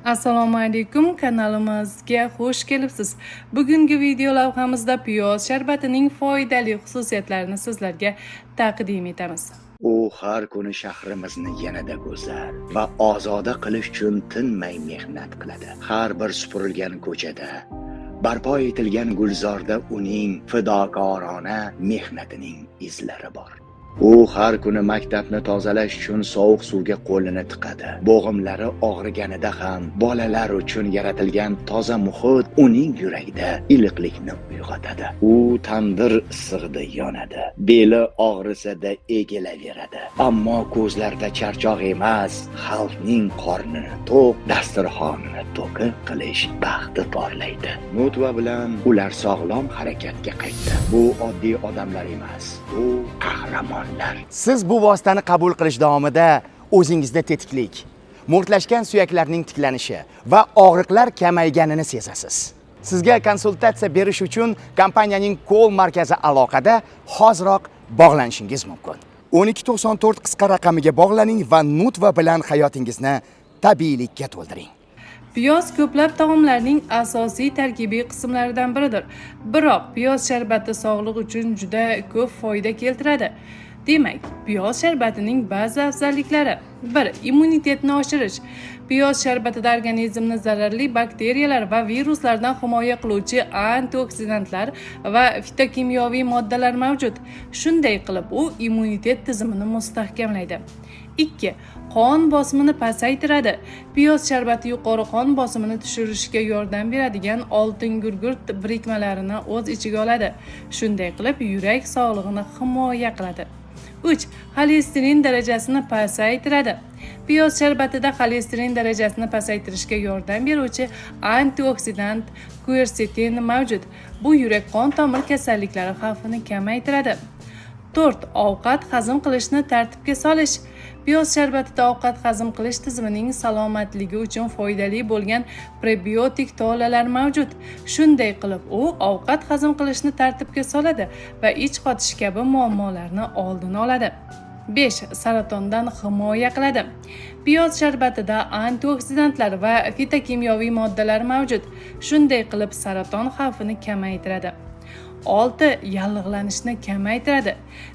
Assalomu alaykum, kanalimizga xush kelibsiz. Bugungi video lavhamizda piyoz sharbatining foydali xususiyatlarini sizlarga taqdim etamiz. U har kuni shahrimizni yanada go'zal va ozoda qilish uchun tinmay mehnat qiladi. Har bir supurilgan ko'chada, barpo etilgan gulzorda uning fidokorona mehnatining izlari bor. U har kuni maktabni tozalash uchun sovuq suvga qo'lini tiqadi. Bo'g'imlari og'riganida ham bolalar uchun yaratilgan toza muhit uning yuragida iliqlikni uyg'otadi. U tandir issig'ida yonadi. Beli og'risada egilaveradi. Ammo ko'zlarda charchoq emas, xalqning qornini to'q, dasturxonini to'kib qilish baxti porlaydi. Nutva bilan ular sog'lom harakatga qaytdi. Bu oddiy odamlar emas, bu qahramon. Siz bu vositani qabul qilish davomida o'zingizda tetiklik, mo'rtlashgan suyaklarning tiklanishi va og'riqlar kamayganini sezasiz. Sizga konsultatsiya berish uchun kompaniyaning Call markazi aloqada hoziroq bog'lanishingiz mumkin. 1294 qisqa raqamiga bog'laning va Nutva bilan hayotingizni tabiiylikka to'ldiring. Piyoz ko'plab taomlarning asosiy tarkibiy qismlaridan biridir. Biroq piyoz sharbati sog'liq uchun juda ko'p foyda keltiradi. Demak, piyoz sharbatining ba'zi afzalliklari: 1. Immunitetni oshirish. Piyoz sharbatida organizmni zararli bakteriyalar va viruslardan himoya qiluvchi antioksidantlar va fitokimyoviy moddalar mavjud. Shunday qilib, u immunitet tizimini mustahkamlaydi. 2. Qon bosimini pasaytiradi. Piyoz sharbati yuqori qon bosimini tushirishga yordam beradigan oltin gurgurt birikmalarini o'z ichiga oladi. Shunday qilib, yurak sog'lig'ini himoya qiladi. 3. Xolesterin darajasini pasaytiradi. Piyoz sharbatida xolesterin darajasini pasaytirishga yordam beruvchi antioksidant quercetin mavjud. Bu yurak qon tomir kasalliklari xavfini kamaytiradi. 4. Ovqat hazm qilishni tartibga solish. Piyoz sharbatida ovqat hazm qilish tizimining salomatligi uchun foydali bo'lgan prebiotik tolalar mavjud. Shunday qilib, u ovqat hazm qilishni tartibga soladi va ich qotish kabi muammolarni oldini oladi. 5. Saratondan himoya qiladi. Piyoz sharbatida antioksidantlar va fitokimyoviy moddalar mavjud. Shunday qilib, saraton xavfini kamaytiradi. 6. Yallig'lanishni kamaytiradi.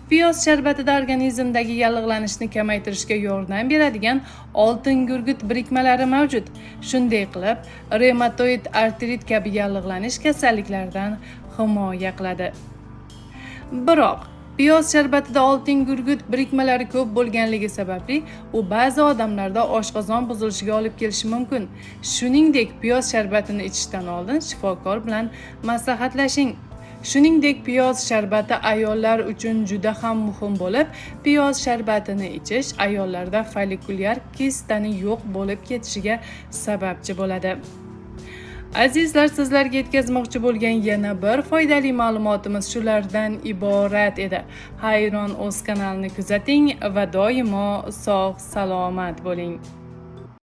Piyoz sharbatida organizmdagi yallig'lanishni kamaytirishga yordam beradigan oltin gurgut birikmalari mavjud. Shunday qilib, revmatoid artrit kabi yallig'lanish kasalliklaridan himoya qiladi. Biroq, piyoz sharbatida oltin gurgut birikmalari ko'p bo'lganligi sababli u ba'zi odamlarda oshqozon buzilishiga olib kelishi mumkin. Shuningdek, piyoz sharbatini ichishdan oldin shifokor bilan maslahatlashing. Shuningdek, piyoz sharbati ayollar uchun juda ham muhim bo'lib, piyoz sharbatini ichish ayollarda follikulyar kistani yo'q bo'lib ketishiga sababchi bo'ladi. Azizlar, sizlarga yetkazmoqchi bo'lgan yana bir foydali ma'lumotimiz shulardan iborat edi. Hayron o'z kanalini kuzating va doimo sog' salomat bo'ling.